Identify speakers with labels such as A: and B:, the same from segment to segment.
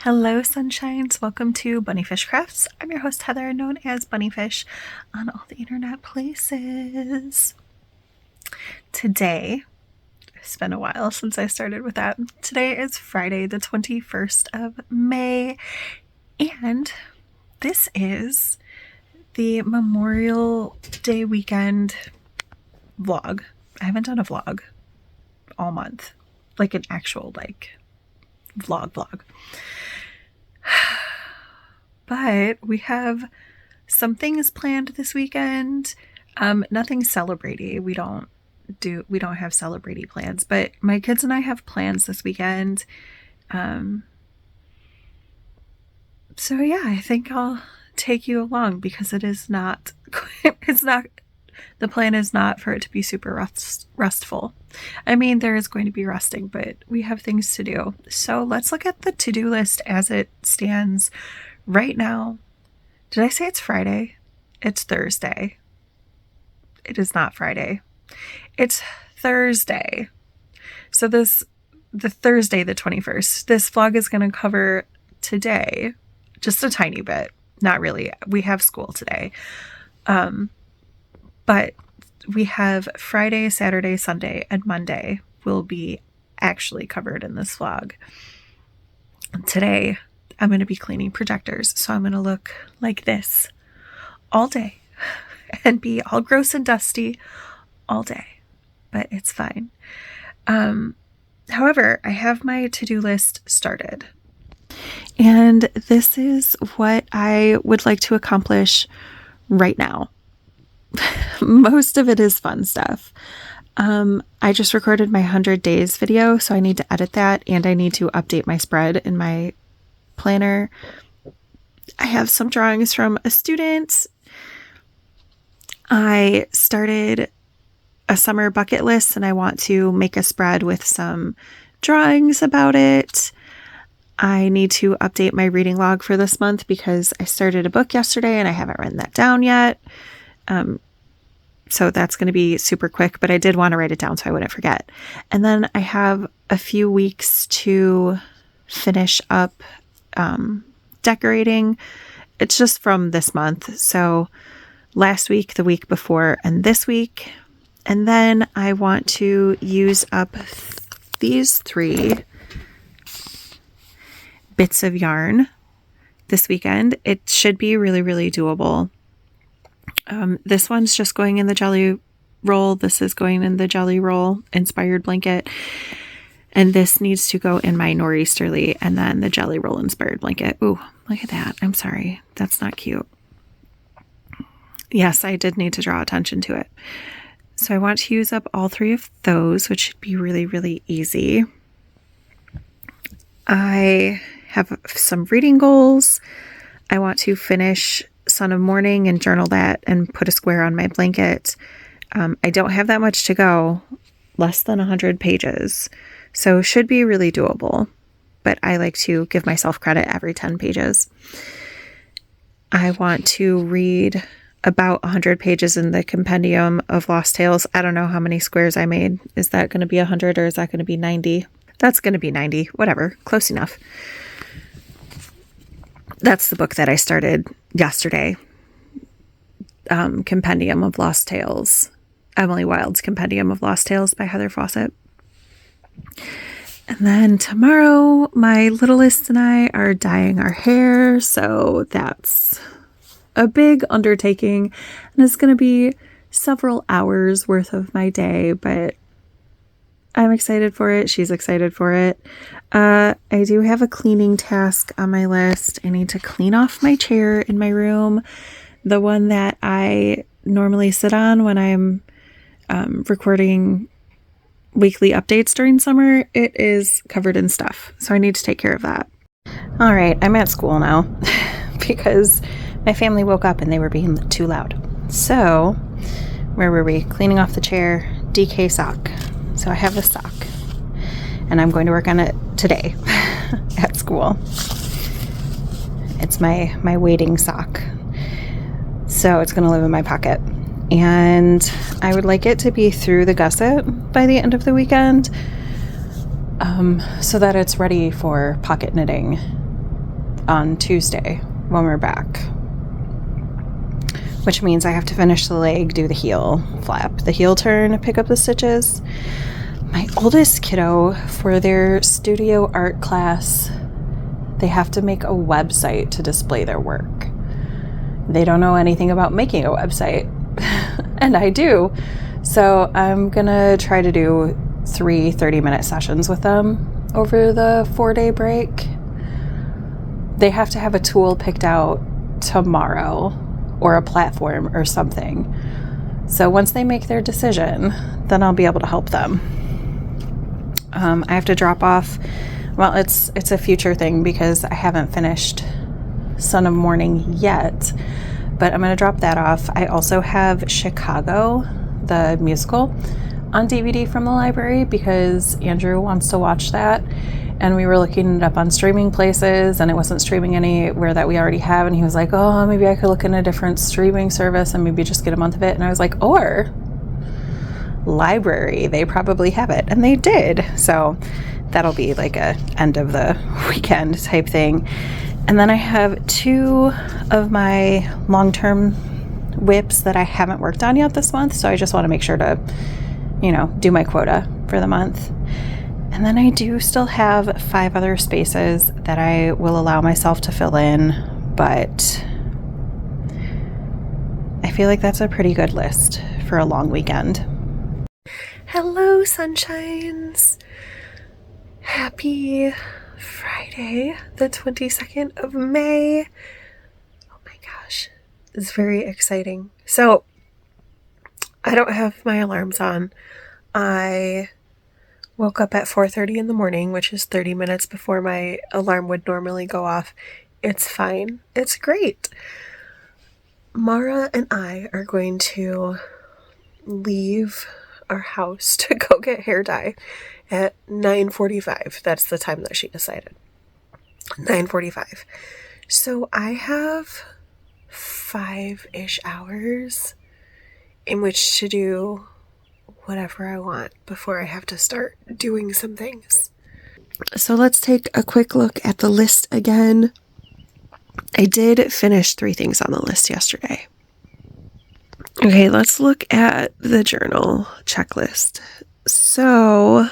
A: Hello, sunshines. Welcome to Bunnyfish Crafts. I'm your host, Heather, known as Bunnyfish on all the internet places. Today, it's been a while since I started with that. Today is Friday, the 21st of May, and this is the Memorial Day weekend vlog. I haven't done a vlog all month, like an actual, vlog. But we have some things planned this weekend. Nothing celebrity. We don't have celebrity plans, but my kids and I have plans this weekend. So yeah, I think I'll take you along because it is not, the plan is not for it to be super restful. I mean, there is going to be resting, but we have things to do. So let's look at the to-do list as it stands right now. Did I say it's Friday? It's Thursday. It is not Friday. It's Thursday. So the Thursday, the 21st, this vlog is going to cover today, just a tiny bit. Not really. We have school today. But we have Friday, Saturday, Sunday, and Monday will be actually covered in this vlog. Today, I'm going to be cleaning projectors, so I'm going to look like this all day and be all gross and dusty all day, but it's fine. However, I have my to-do list started, and this is what I would like to accomplish right now. Most of it is fun stuff. I just recorded my 100 days video, so I need to edit that, and I need to update my spread in my planner. I have some drawings from a student. I started a summer bucket list, and I want to make a spread with some drawings about it. I need to update my reading log for this month because I started a book yesterday and I haven't written that down yet. So that's going to be super quick, but I did want to write it down so I wouldn't forget. And then I have a few weeks to finish up decorating. It's just from this month. So last week, the week before, and this week. And then I want to use up these 3 bits of yarn this weekend. It should be really, really doable. This one's just going in the jelly roll. This is going in the jelly roll inspired blanket. And this needs to go in my nor'easterly and then the jelly roll inspired blanket. Ooh, look at that. I'm sorry. That's not cute. Yes, I did need to draw attention to it. So I want to use up all 3 of those, which should be really, really easy. I have some reading goals. I want to finish Son of Morning and journal that and put a square on my blanket. I don't have that much to go, less than 100 pages. So should be really doable, but I like to give myself credit every 10 pages. I want to read about 100 pages in the Compendium of Lost Tales. I don't know how many squares I made. Is that going to be 100 or is that going to be 90? That's going to be 90. Whatever. Close enough. That's the book that I started yesterday. Compendium of Lost Tales. Emily Wilde's Compendium of Lost Tales by Heather Fawcett. And then tomorrow, my littlest and I are dyeing our hair. So that's a big undertaking. And it's going to be several hours worth of my day, but I'm excited for it. She's excited for it. I do have a cleaning task on my list. I need to clean off my chair in my room, the one that I normally sit on when I'm recording weekly updates during summer. It is covered in stuff, so I need to take care of that. All right, I'm at school now because my family woke up and they were being too loud. So, where were we? Cleaning off the chair, DK sock. So I have the sock, and I'm going to work on it today at school. It's my waiting sock. So it's going to live in my pocket. And I would like it to be through the gusset by the end of the weekend, so that it's ready for pocket knitting on Tuesday when we're back, which means I have to finish the leg, do the heel flap, the heel turn, pick up the stitches. My oldest kiddo, for their studio art class, they have to make a website to display their work. They don't know anything about making a website, and I do. So I'm gonna try to do 3 30-minute sessions with them over the 4-day break. They have to have a tool picked out tomorrow, or a platform or something. So once they make their decision, then I'll be able to help them. I have to drop off, well, it's a future thing because I haven't finished Son of Morning yet, but I'm going to drop that off. I also have Chicago, the musical, on DVD from the library because Andrew wants to watch that, and we were looking it up on streaming places and it wasn't streaming anywhere that we already have, and he was like, oh, maybe I could look in a different streaming service and maybe just get a month of it. And I was like, or library, they probably have it, and they did. So that'll be like a end of the weekend type thing. And then I have 2 of my long-term whips that I haven't worked on yet this month, so I just want to make sure to, do my quota for the month. And then I do still have 5 other spaces that I will allow myself to fill in, but I feel like that's a pretty good list for a long weekend. Hello, sunshines. Happy Friday, the 22nd of May. Oh my gosh, it's very exciting. So I don't have my alarms on. I woke up at 4:30 in the morning, which is 30 minutes before my alarm would normally go off. It's fine. It's great. Mara and I are going to leave our house to go get hair dye at 9:45. That's the time that she decided. 9:45. So I have 5-ish hours in which to do whatever I want before I have to start doing some things. So let's take a quick look at the list again. I did finish 3 things on the list yesterday. Okay, let's look at the journal checklist. So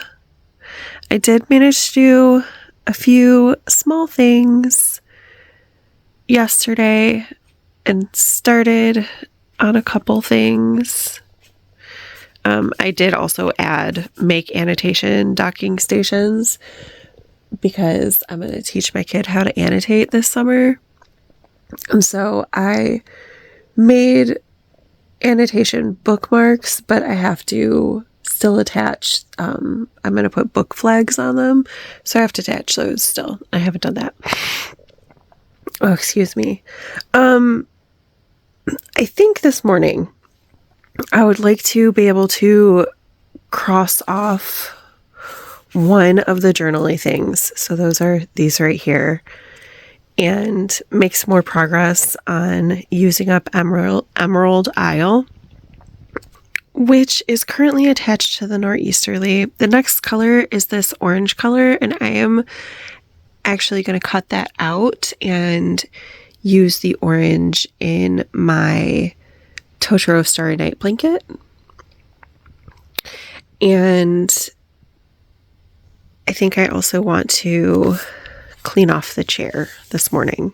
A: I did manage to do a few small things yesterday and started on a couple things. I did also make annotation docking stations because I'm going to teach my kid how to annotate this summer. And so I made annotation bookmarks, but I have to still attach, I'm going to put book flags on them. So I have to attach those still. I haven't done that. Oh, excuse me. I think this morning I would like to be able to cross off one of the journaly things. So those are these right here, and make some more progress on using up Emerald Isle, which is currently attached to the Nor'easterly. The next color is this orange color, and I am actually going to cut that out and use the orange in my Totoro Starry Night blanket. And I think I also want to clean off the chair this morning.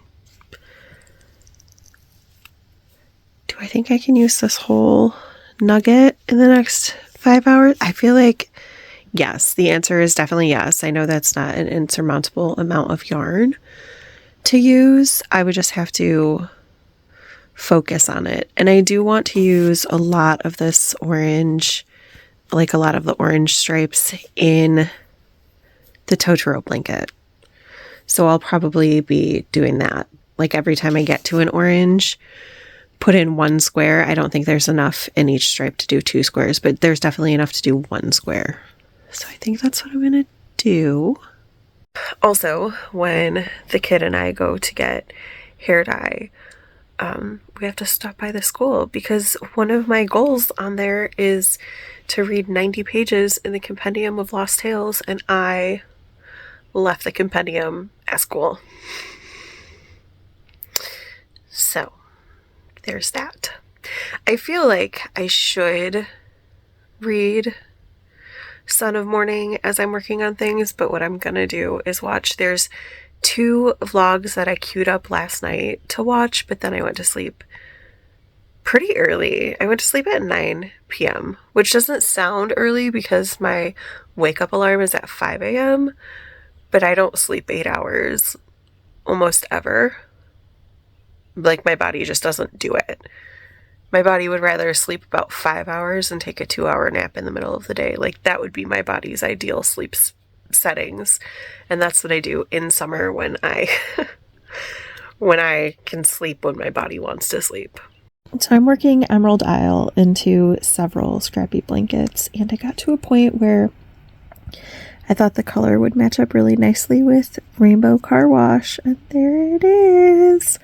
A: Do I think I can use this whole nugget in the next 5 hours? I feel like yes. The answer is definitely yes. I know that's not an insurmountable amount of yarn to use. I would just have to focus on it. And I do want to use a lot of this orange, like a lot of the orange stripes in the Totoro blanket. So I'll probably be doing that. Like every time I get to an orange, put in 1 square. I don't think there's enough in each stripe to do 2 squares, but there's definitely enough to do 1 square. So I think that's what I'm going to do. Also, when the kid and I go to get hair dye, we have to stop by the school because one of my goals on there is to read 90 pages in the Compendium of Lost Tales, and I left the compendium at school. So there's that. I feel like I should read Son of Morning as I'm working on things, but what I'm gonna do is watch. There's 2 vlogs that I queued up last night to watch, but then I went to sleep pretty early. I went to sleep at 9 p.m., which doesn't sound early because my wake up alarm is at 5 a.m., but I don't sleep 8 hours almost ever. Like, my body just doesn't do it. My body would rather sleep about 5 hours and take a 2-hour nap in the middle of the day. Like, that would be my body's ideal sleep settings. And that's what I do in summer when I when I can sleep when my body wants to sleep. So I'm working Emerald Isle into several scrappy blankets, and I got to a point where I thought the color would match up really nicely with Rainbow Car Wash, and there it is,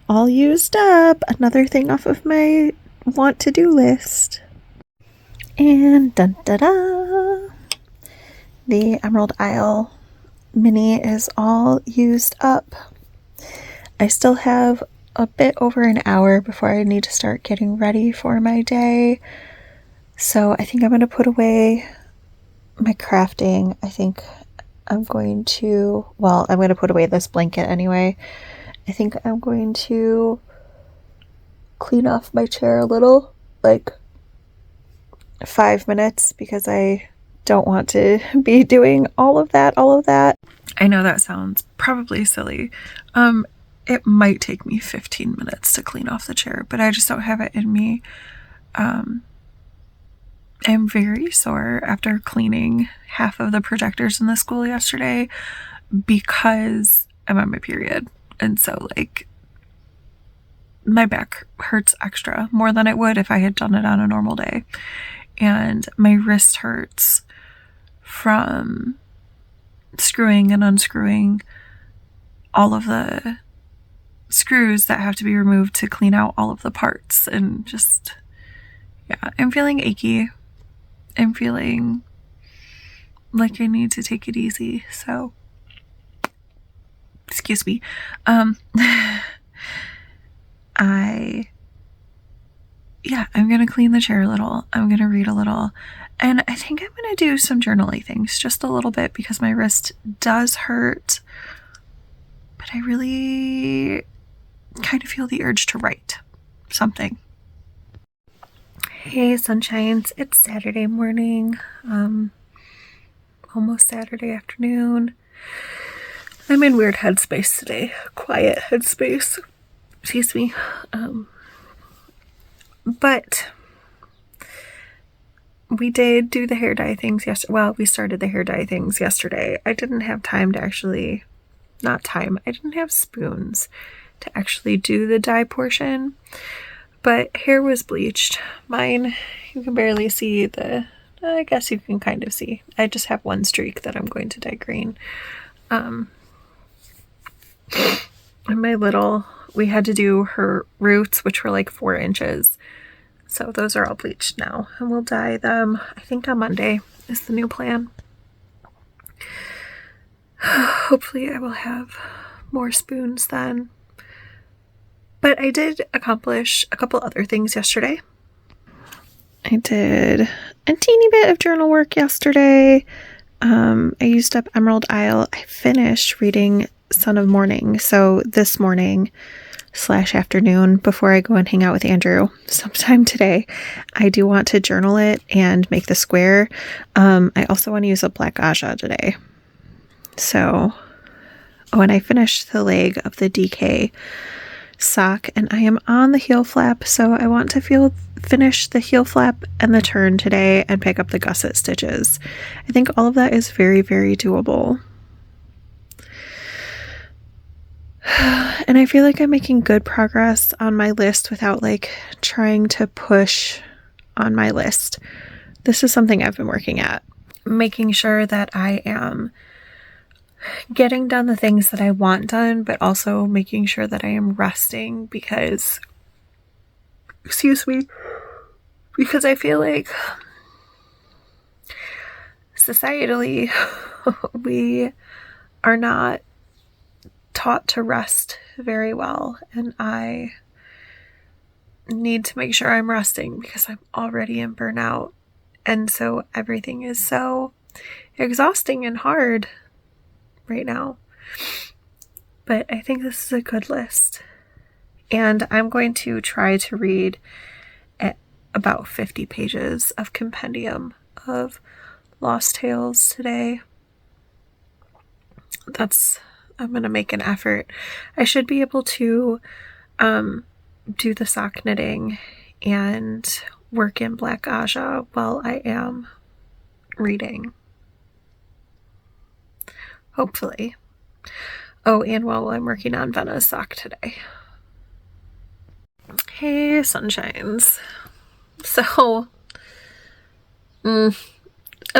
A: all used up. Another thing off of my want to do list. And dun da da, the Emerald Isle mini is all used up. I still have a bit over an hour before I need to start getting ready for my day. So I think I'm going to put away my crafting. I think I'm going to, well, I'm going to put away this blanket anyway. I think I'm going to clean off my chair a little, like 5 minutes, because I don't want to be doing all of that. I know that sounds probably silly. It might take me 15 minutes to clean off the chair, but I just don't have it in me. I'm very sore after cleaning half of the projectors in the school yesterday because I'm on my period. And so, like, my back hurts extra, more than it would if I had done it on a normal day. And my wrist hurts from screwing and unscrewing all of the screws that have to be removed to clean out all of the parts. And just, yeah, I'm feeling achy. I'm feeling like I need to take it easy. So, excuse me. I'm gonna clean the chair a little. I'm gonna read a little. And I think I'm gonna do some journaling things just a little bit because my wrist does hurt. But I really kind of feel the urge to write something. Hey, sunshines. It's Saturday morning. Almost Saturday afternoon. I'm in weird headspace today. Quiet headspace. Excuse me. But we did do the hair dye things yesterday. Well, we started the hair dye things yesterday. I didn't have time to actually, I didn't have spoons to actually do the dye portion, but hair was bleached. Mine, you can barely see I guess you can kind of see. I just have one streak that I'm going to dye green. And we had to do her roots, which were like 4 inches. So those are all bleached now, and we'll dye them, I think, on Monday is the new plan. Hopefully I will have more spoons then. But I did accomplish a couple other things yesterday. I did a teeny bit of journal work yesterday. I used up Emerald Isle. I finished reading Son of Morning. So this morning / afternoon, before I go and hang out with Andrew sometime today, I do want to journal it and make the square. I also want to use a black aja today. So when I finish the leg of the DK sock, and I am on the heel flap, so I want to finish the heel flap and the turn today and pick up the gusset stitches. I think all of that is very, very doable. And I feel like I'm making good progress on my list without like trying to push on my list. This is something I've been working at, making sure that I am getting done the things that I want done, but also making sure that I am resting because I feel like societally we are not taught to rest very well, and I need to make sure I'm resting because I'm already in burnout. And so everything is so exhausting and hard right now. But I think this is a good list. And I'm going to try to read about 50 pages of compendium of Lost Tales today. I'm going to make an effort. I should be able to do the sock knitting and work in Black Aja while I am reading. Hopefully. Oh, and while I'm working on Venna's sock today. Hey, sunshines. So, I'm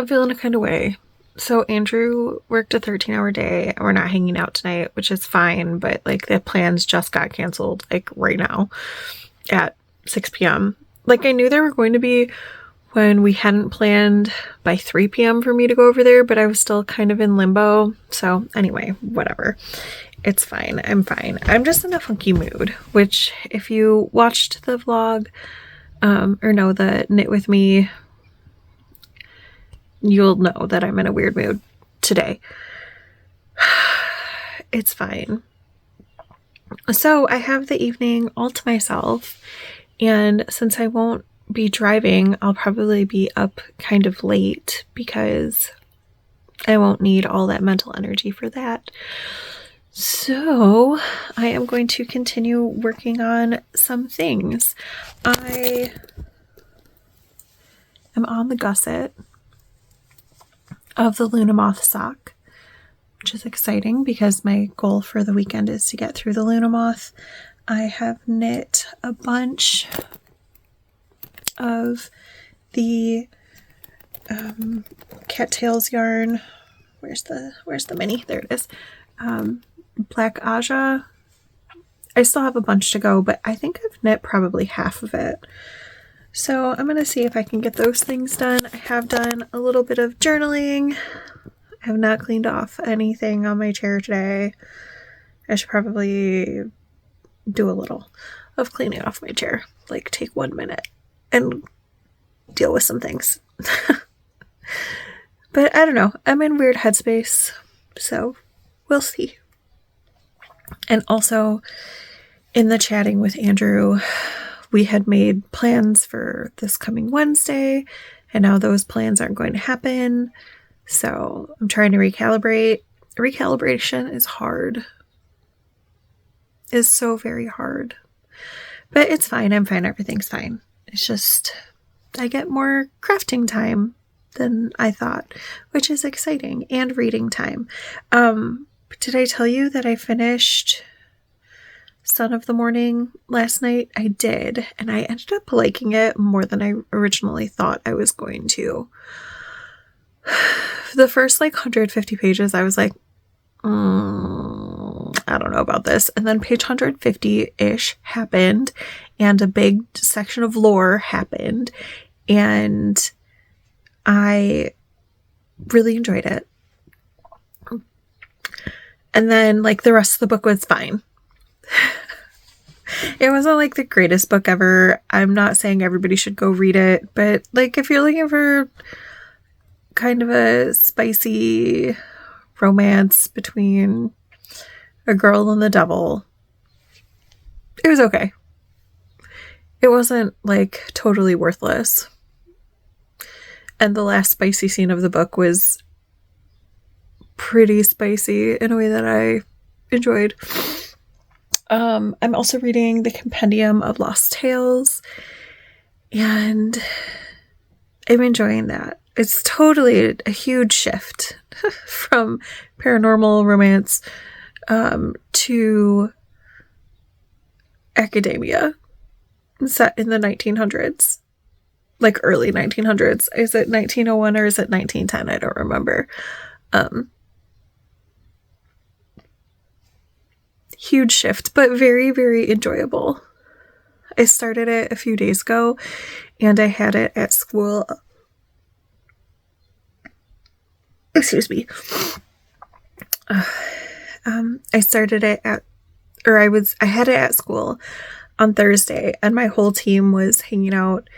A: feeling a kind of way. So Andrew worked a 13-hour day and we're not hanging out tonight, which is fine, but like the plans just got canceled like right now at 6 p.m. Like I knew they were going to be when we hadn't planned by 3 p.m. for me to go over there, but I was still kind of in limbo. So anyway, whatever. It's fine. I'm fine. I'm just in a funky mood, which if you watched the vlog or know the Knit With Me, you'll know that I'm in a weird mood today. It's fine. So I have the evening all to myself, and since I won't be driving, I'll probably be up kind of late because I won't need all that mental energy for that. So I am going to continue working on some things. I am on the gusset of the Luna Moth sock, which is exciting because my goal for the weekend is to get through the Luna Moth. I have knit a bunch of the cattails yarn. Where's the mini? There it is. Black Aja. I still have a bunch to go, but I think I've knit probably half of it. So I'm going to see if I can get those things done. I have done a little bit of journaling. I have not cleaned off anything on my chair today. I should probably do a little of cleaning off my chair. Like take 1 minute and deal with some things. But I don't know. I'm in weird headspace. So we'll see. And also in the chatting with Andrew, we had made plans for this coming Wednesday, and now those plans aren't going to happen. So I'm trying to recalibrate. Recalibration is hard. It's so very hard. But it's fine. I'm fine. Everything's fine. It's just I get more crafting time than I thought, which is exciting, and reading time. Did I tell you that I finished Son of the Morning last night? I did, and I ended up liking it more than I originally thought I was going to. The first 150 pages, I was like, I don't know about this. And then page 150-ish happened, and a big section of lore happened, and I really enjoyed it. And then, the rest of the book was fine. It wasn't, the greatest book ever. I'm not saying everybody should go read it, but, if you're looking for kind of a spicy romance between a girl and the devil, it was okay. It wasn't, totally worthless. And the last spicy scene of the book was pretty spicy in a way that I enjoyed. I'm also reading the Compendium of Lost Tales, and I'm enjoying that. It's totally a huge shift from paranormal romance to academia set in the 1900s, early 1900s. Is it 1901 or is it 1910? I don't remember. Huge shift, but very, very enjoyable. I started it a few days ago, and I had it at school. Excuse me. I started it I had it at school on Thursday, and my whole team was hanging out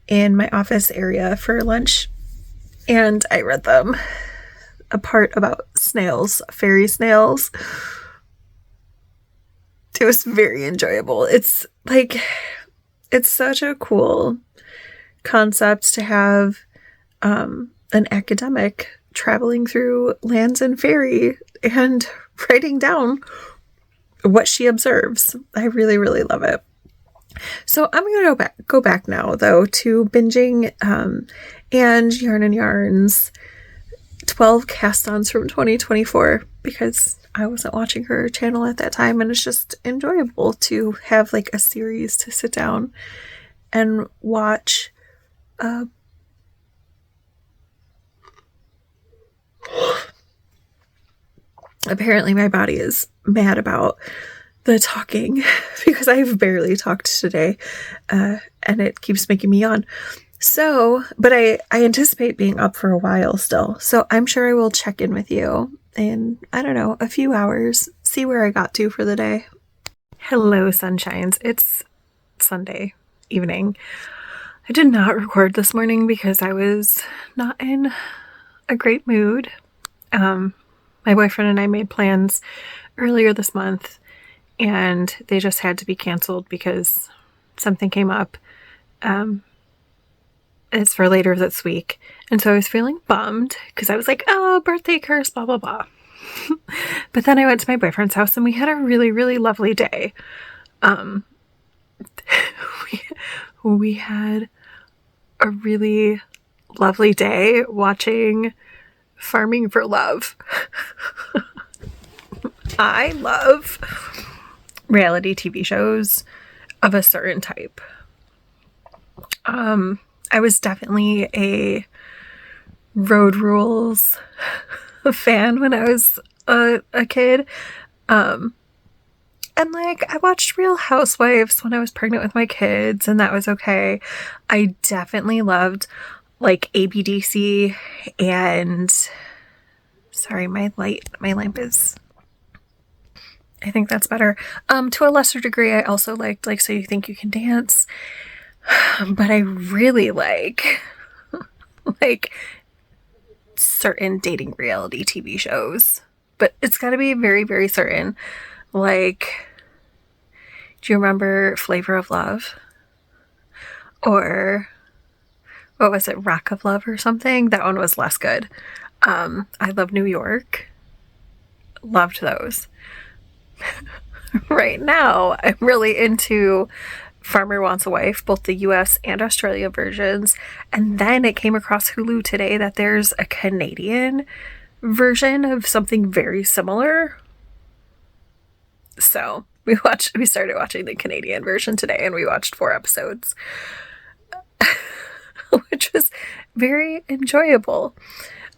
A: in my office area for lunch, and I read them a part about snails, fairy snails. It was very enjoyable. It's like, it's such a cool concept to have an academic traveling through lands and fairy and writing down what she observes. I really, really love it. So I'm going to go back now, though, to binging and Yarn and Yarns 12 cast-ons from 2024, because I wasn't watching her channel at that time, and it's just enjoyable to have like a series to sit down and watch. Apparently my body is mad about the talking because I've barely talked today, and it keeps making me yawn. So, but I anticipate being up for a while still. So I'm sure I will check in with you in, I don't know, a few hours, see where I got to for the day. Hello, sunshines. It's Sunday evening. I did not record this morning because I was not in a great mood. My boyfriend and I made plans earlier this month, and they just had to be canceled because something came up. It's for later this week. And so I was feeling bummed because I was like, oh, birthday curse, blah, blah, blah. But then I went to my boyfriend's house and we had a really, really lovely day. We had a really lovely day watching Farming for Love. I love reality TV shows of a certain type. I was definitely a Road Rules fan when I was a kid. And like, I watched Real Housewives when I was pregnant with my kids, and that was okay. I definitely loved like ABDC and, sorry, my lamp is, I think that's better. To a lesser degree, I also liked like So You Think You Can Dance, but I really like certain dating reality TV shows, but it's got to be very, very certain. Like, do you remember Flavor of Love? Or what was it, Rock of Love or something? That one was less good. I Love New York. Loved those. Right now, I'm really into Farmer Wants a Wife, both the US and Australia versions. And then it came across Hulu today that there's a Canadian version of something very similar. So we started watching the Canadian version today, and we watched 4 episodes, which was very enjoyable.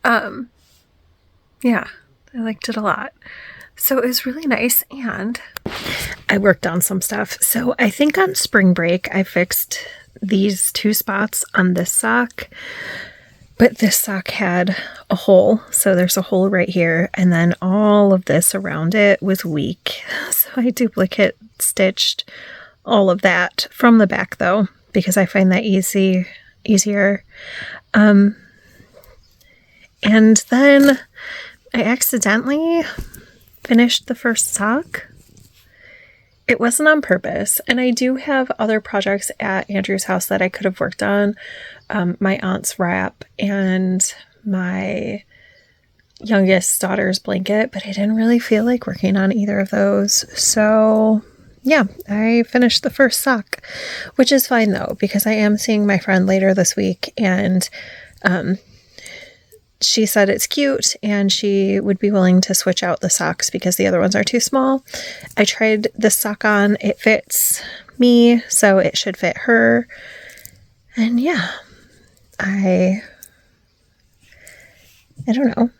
A: Yeah, I liked it a lot. So it was really nice, and I worked on some stuff. So I think on spring break, I fixed these 2 spots on this sock, but this sock had a hole. So there's a hole right here, and then all of this around it was weak. So I duplicate stitched all of that from the back though, because I find that easier. And then I accidentally finished the first sock. It wasn't on purpose, and I do have other projects at Andrew's house that I could have worked on. My aunt's wrap and my youngest daughter's blanket, but I didn't really feel like working on either of those. So yeah, I finished the first sock, which is fine though, because I am seeing my friend later this week, and she said it's cute and she would be willing to switch out the socks because the other ones are too small. I tried this sock on. It fits me, so it should fit her. And yeah, I don't know.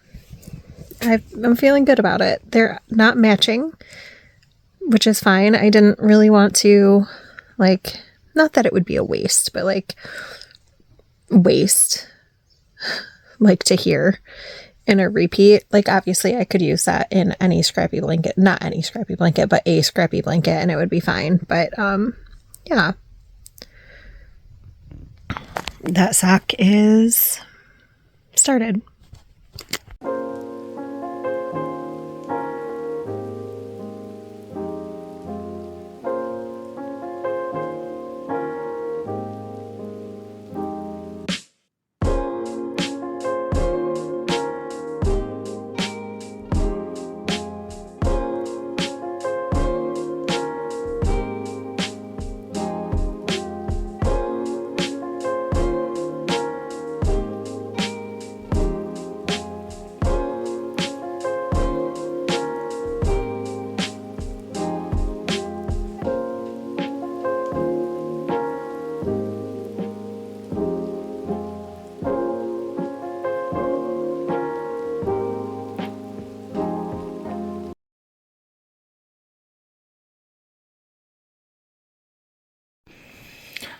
A: I'm feeling good about it. They're not matching, which is fine. I didn't really want to, like, not that it would be a waste, but like waste like to here in a repeat. Like, obviously I could use that in any scrappy blanket, not any scrappy blanket, but a scrappy blanket, and it would be fine. But yeah, that sock is started.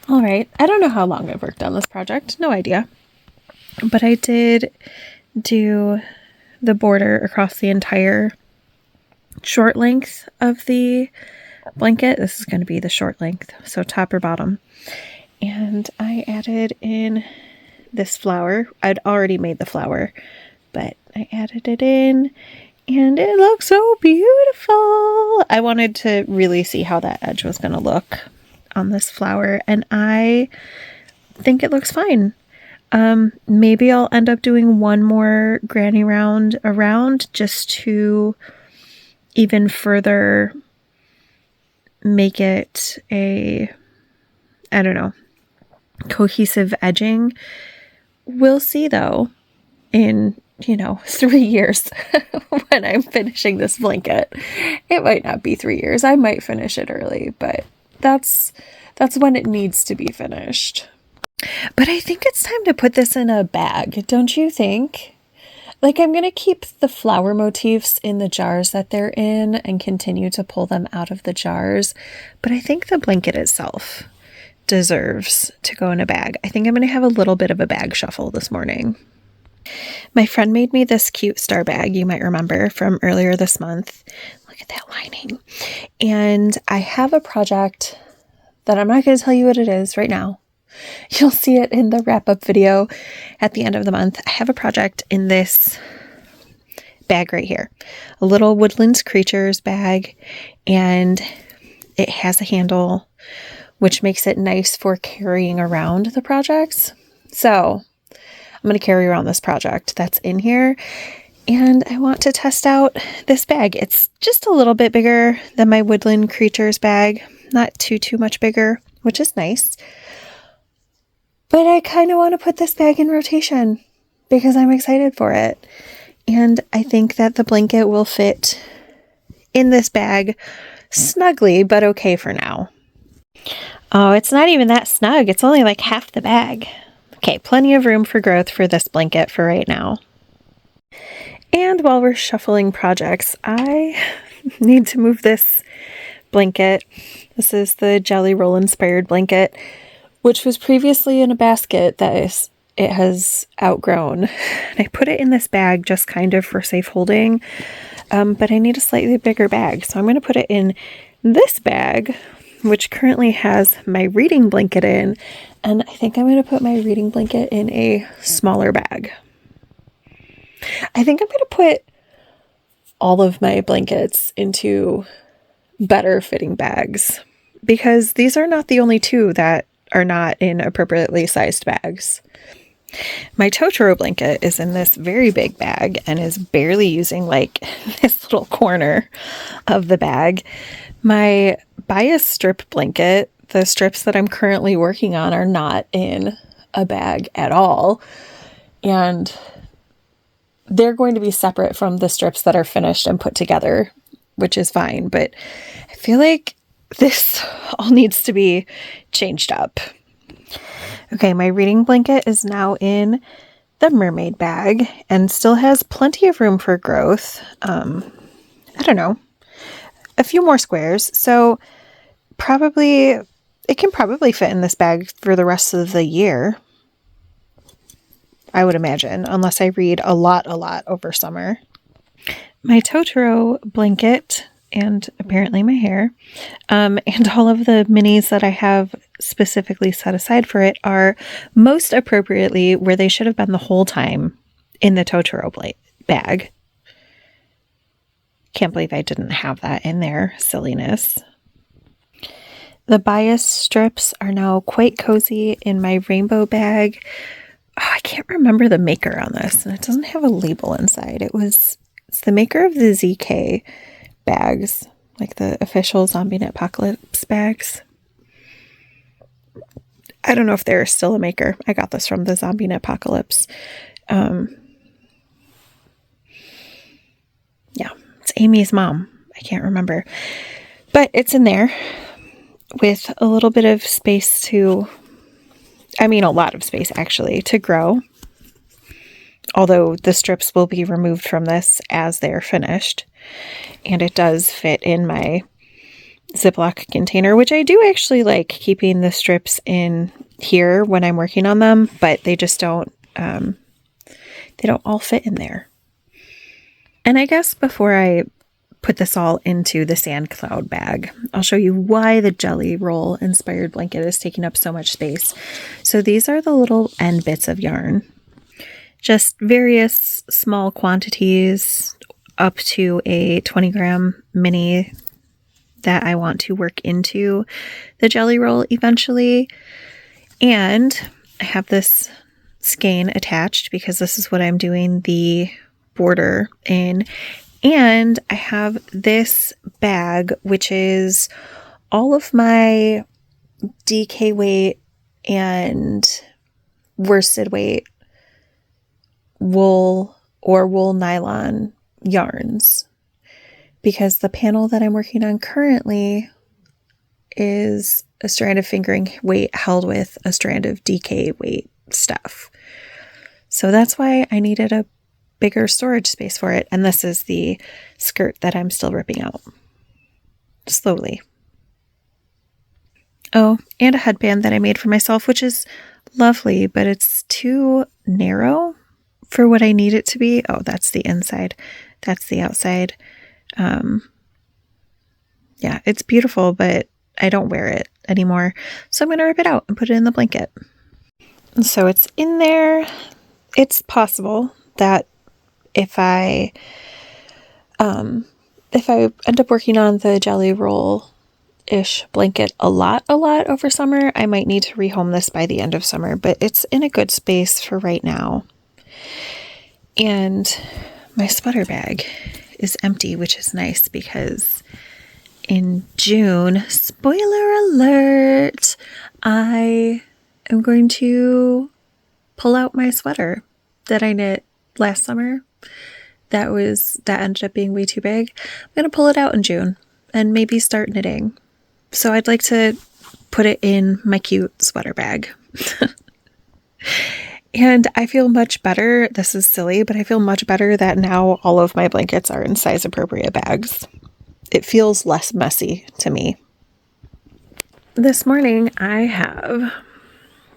A: All right, I don't know how long I've worked on this project, no idea, but I did do the border across the entire short length of the blanket. This is going to be the short length, so top or bottom. And I added in this flower. I'd already made the flower, but I added it in and it looks so beautiful. I wanted to really see how that edge was going to look on this flower, and I think it looks fine. Maybe I'll end up doing one more granny round around just to even further make it a, I don't know, cohesive edging. We'll see though in, 3 years when I'm finishing this blanket. It might not be 3 years. I might finish it early, but that's when it needs to be finished. But I think it's time to put this in a bag, don't you think? Like, I'm going to keep the flower motifs in the jars that they're in and continue to pull them out of the jars. But I think the blanket itself deserves to go in a bag. I think I'm going to have a little bit of a bag shuffle this morning. My friend made me this cute star bag, you might remember from earlier this month. Look at that lining. And I have a project that I'm not going to tell you what it is right now. You'll see it in the wrap-up video at the end of the month. I have a project in this bag right here. A little Woodlands Creatures bag, and it has a handle, which makes it nice for carrying around the projects. So I'm going to carry around this project that's in here, and I want to test out this bag. It's just a little bit bigger than my Woodland Creatures bag. Not too much bigger, which is nice. But I kind of want to put this bag in rotation because I'm excited for it. And I think that the blanket will fit in this bag snugly, but okay for now. Oh, it's not even that snug. It's only like half the bag. Okay, plenty of room for growth for this blanket for right now. And while we're shuffling projects, I need to move this blanket. This is the Jelly Roll inspired blanket, which was previously in a basket that it has outgrown. And I put it in this bag just kind of for safe holding, but I need a slightly bigger bag. So I'm going to put it in this bag, which currently has my reading blanket in, and I think I'm going to put my reading blanket in a smaller bag. I think I'm going to put all of my blankets into better fitting bags because these are not the only two that are not in appropriately sized bags. My Totoro blanket is in this very big bag and is barely using like this little corner of the bag. My bias strip blanket, the strips that I'm currently working on, are not in a bag at all. And they're going to be separate from the strips that are finished and put together, which is fine. But I feel like this all needs to be changed up. Okay, my reading blanket is now in the mermaid bag and still has plenty of room for growth. I don't know, a few more squares. So it can probably fit in this bag for the rest of the year, I would imagine, unless I read a lot over summer. My Totoro blanket and apparently my hair. And all of the minis that I have specifically set aside for it are most appropriately where they should have been the whole time, in the Totoro bag. Can't believe I didn't have that in there. Silliness. The bias strips are now quite cozy in my rainbow bag. Oh, I can't remember the maker on this, and it doesn't have a label inside. It's the maker of the ZK bags, like the official Zombie Knit Apocalypse bags. I don't know if they're still a maker. I got this from the Zombie Knit Apocalypse. Yeah, it's Amy's mom. I can't remember. But it's in there with a little bit of space a lot of space actually, to grow. Although the strips will be removed from this as they're finished. And it does fit in my Ziploc container, which I do actually like keeping the strips in here when I'm working on them, but they just don't all fit in there. And I guess before I put this all into the sand cloud bag, I'll show you why the jelly roll inspired blanket is taking up so much space. So these are the little end bits of yarn, just various small quantities up to a 20-gram mini that I want to work into the jelly roll eventually. And I have this skein attached because this is what I'm doing the border in. And I have this bag, which is all of my DK weight and worsted weight wool or wool nylon yarns, because the panel that I'm working on currently is a strand of fingering weight held with a strand of DK weight stuff. So that's why I needed a bigger storage space for it. And this is the skirt that I'm still ripping out slowly. Oh, and a headband that I made for myself, which is lovely, but it's too narrow for what I need it to be. Oh, that's the inside. That's the outside. Yeah, it's beautiful, but I don't wear it anymore. So I'm going to rip it out and put it in the blanket. And so it's in there. It's possible that if I end up working on the jelly roll-ish blanket a lot over summer, I might need to rehome this by the end of summer, but it's in a good space for right now. And my sweater bag is empty, which is nice because in June, spoiler alert, I am going to pull out my sweater that I knit last summer. That ended up being way too big. I'm going to pull it out in June and maybe start knitting. So I'd like to put it in my cute sweater bag. And I feel much better. This is silly, but I feel much better that now all of my blankets are in size appropriate bags. It feels less messy to me. This morning I have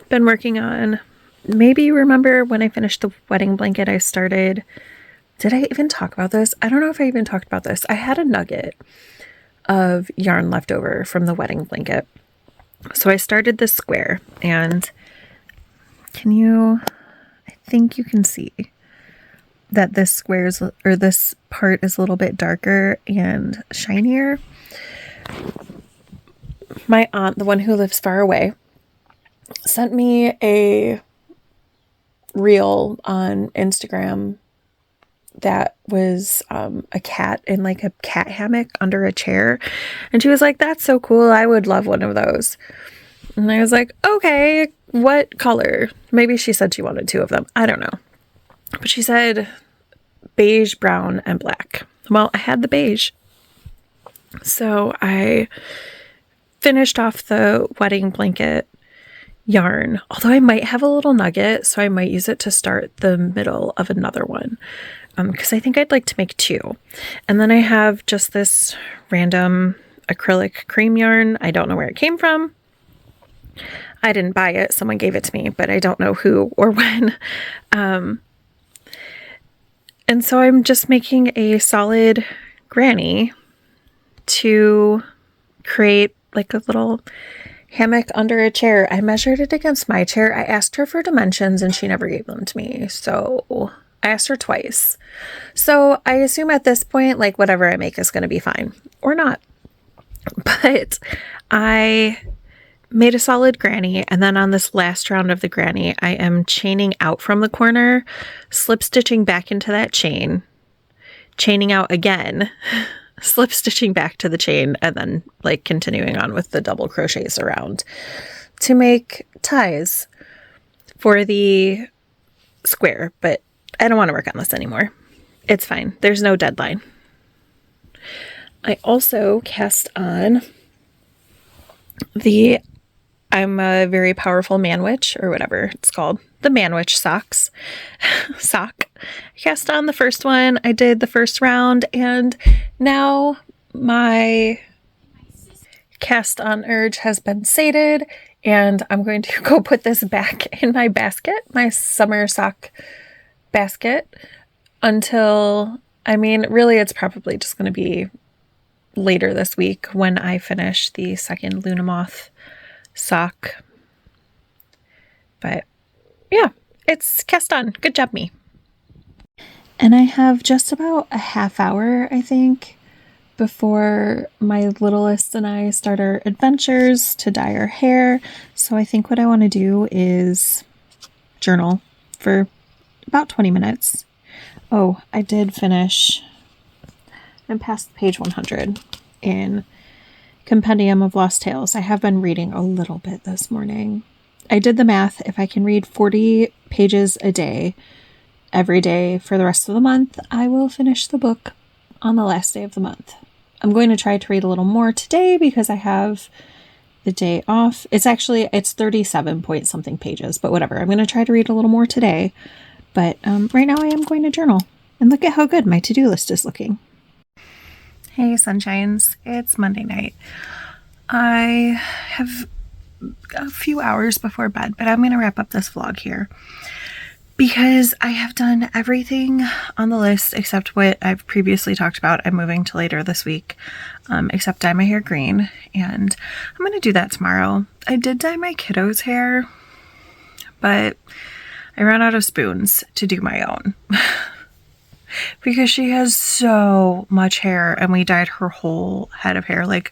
A: been working on, maybe you remember when I finished the wedding blanket, did I even talk about this? I don't know if I even talked about this. I had a nugget of yarn left over from the wedding blanket. So I started this square, and I think you can see that this this part is a little bit darker and shinier. My aunt, the one who lives far away, sent me a reel on Instagram that was a cat in like a cat hammock under a chair. And she was like, "That's so cool. I would love one of those." And I was like, "Okay, what color?" Maybe she said she wanted 2 of them. I don't know. But she said beige, brown, and black. Well, I had the beige. So I finished off the wedding blanket yarn, although I might have a little nugget, so I might use it to start the middle of another one, because I think I'd like to make 2. And then I have just this random acrylic cream yarn. I don't know where it came from. I didn't buy it. Someone gave it to me, but I don't know who or when. And so I'm just making a solid granny to create like a little hammock under a chair. I measured it against my chair. I asked her for dimensions and she never gave them to me. So I asked her twice. So I assume at this point, like whatever I make is going to be fine or not. But I made a solid granny, and then on this last round of the granny, I am chaining out from the corner, slip stitching back into that chain, chaining out again, slip stitching back to the chain, and then like continuing on with the double crochets around to make ties for the square. But I don't want to work on this anymore. It's fine. There's no deadline. I also cast on I'm a very powerful man witch, or whatever it's called, the man witch sock. I cast on the first one. I did the first round, and now my cast on urge has been sated, and I'm going to go put this back in my basket, my summer sock basket, until, I mean, really it's probably just going to be later this week when I finish the second Luna Moth sock. But yeah, it's cast on. Good job, me. And I have just about a half hour, I think, before my littlest and I start our adventures to dye our hair. So I think what I want to do is journal for about 20 minutes. Oh, I did finish. I'm past page 100 in Compendium of Lost Tales. I have been reading a little bit this morning. I did the math. If I can read 40 pages a day, every day for the rest of the month, I will finish the book on the last day of the month. I'm going to try to read a little more today because I have the day off. It's 37 point something pages, but whatever. I'm going to try to read a little more today. But right now I am going to journal. And look at how good my to-do list is looking. Hey, sunshines. It's Monday night. I have a few hours before bed, but I'm going to wrap up this vlog here because I have done everything on the list except what I've previously talked about. I'm moving to later this week, except dye my hair green, and I'm going to do that tomorrow. I did dye my kiddo's hair, but I ran out of spoons to do my own. Because she has so much hair, and we dyed her whole head of hair. Like,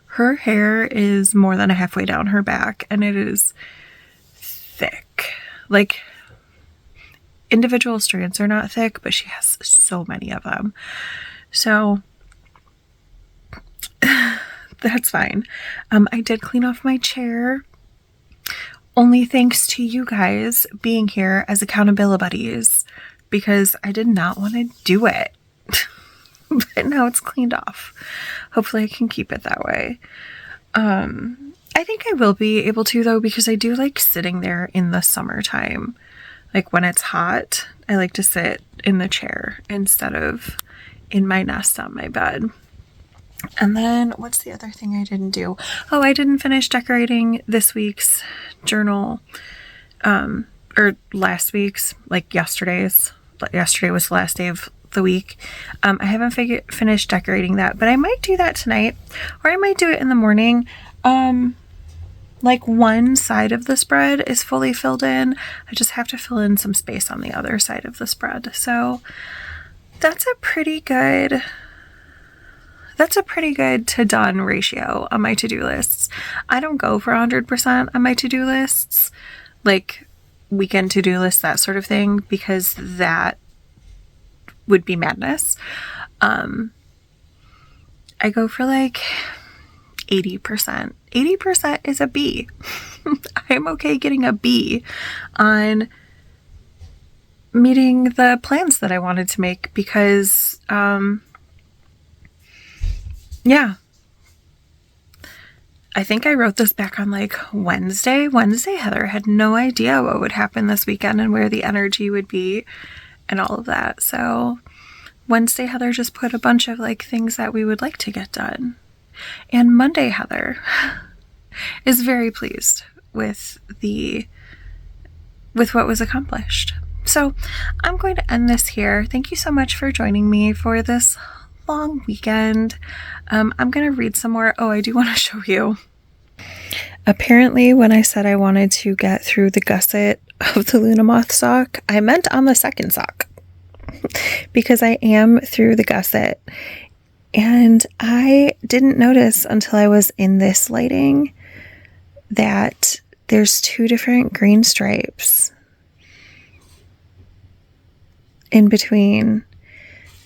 A: her hair is more than halfway down her back, and it is thick. Like, individual strands are not thick, but she has so many of them. So that's fine. I did clean off my chair, only thanks to you guys being here as accountability buddies, because I did not want to do it. But now it's cleaned off. Hopefully I can keep it that way. I think I will be able to, though, because I do like sitting there in the summertime. Like when it's hot, I like to sit in the chair instead of in my nest on my bed. And then what's the other thing I didn't do? Oh, I didn't finish decorating this week's journal, or last week's, like yesterday's. Yesterday was the last day of the week. I haven't finished decorating that, but I might do that tonight, or I might do it in the morning. Like one side of the spread is fully filled in. I just have to fill in some space on the other side of the spread. So that's a pretty good to done ratio on my to-do lists. I don't go for 100% on my to-do lists, like weekend to-do lists, that sort of thing, because that would be madness. I go for like 80%. 80% is a B. I'm okay getting a B on meeting the plans that I wanted to make because, yeah. I think I wrote this back on like Wednesday. Heather had no idea what would happen this weekend and where the energy would be and all of that. So Wednesday, Heather just put a bunch of like things that we would like to get done. And Monday, Heather is very pleased with what was accomplished. So I'm going to end this here. Thank you so much for joining me for this long weekend. I'm going to read some more. Oh, I do want to show you. Apparently, when I said I wanted to get through the gusset of the Luna Moth sock, I meant on the second sock because I am through the gusset. And I didn't notice until I was in this lighting that there's 2 different green stripes in between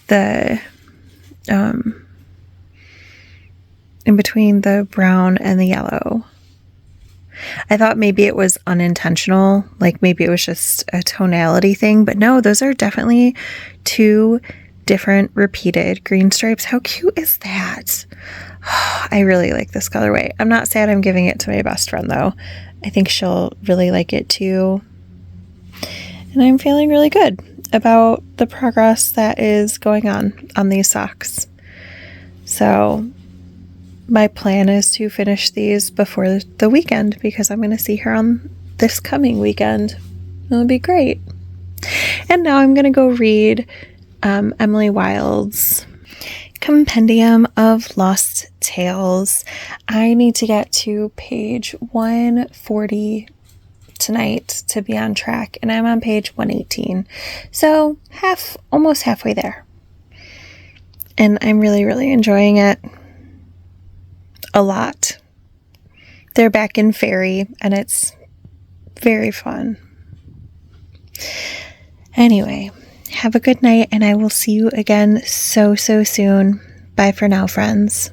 A: the brown and the yellow. I thought maybe it was unintentional, like maybe it was just a tonality thing, but no, those are definitely 2 different repeated green stripes. How cute is that? I really like this colorway. I'm not sad I'm giving it to my best friend though. I think she'll really like it too. And I'm feeling really good about the progress that is going on these socks. So my plan is to finish these before the weekend because I'm going to see her on this coming weekend. It'll be great. And now I'm going to go read Emily Wild's Compendium of Lost Tales. I need to get to page 140 tonight to be on track, and I'm on page 118. So almost halfway there. And I'm really, really enjoying it a lot. They're back in Fairy, and it's very fun. Anyway, have a good night, and I will see you again so soon. Bye for now, friends.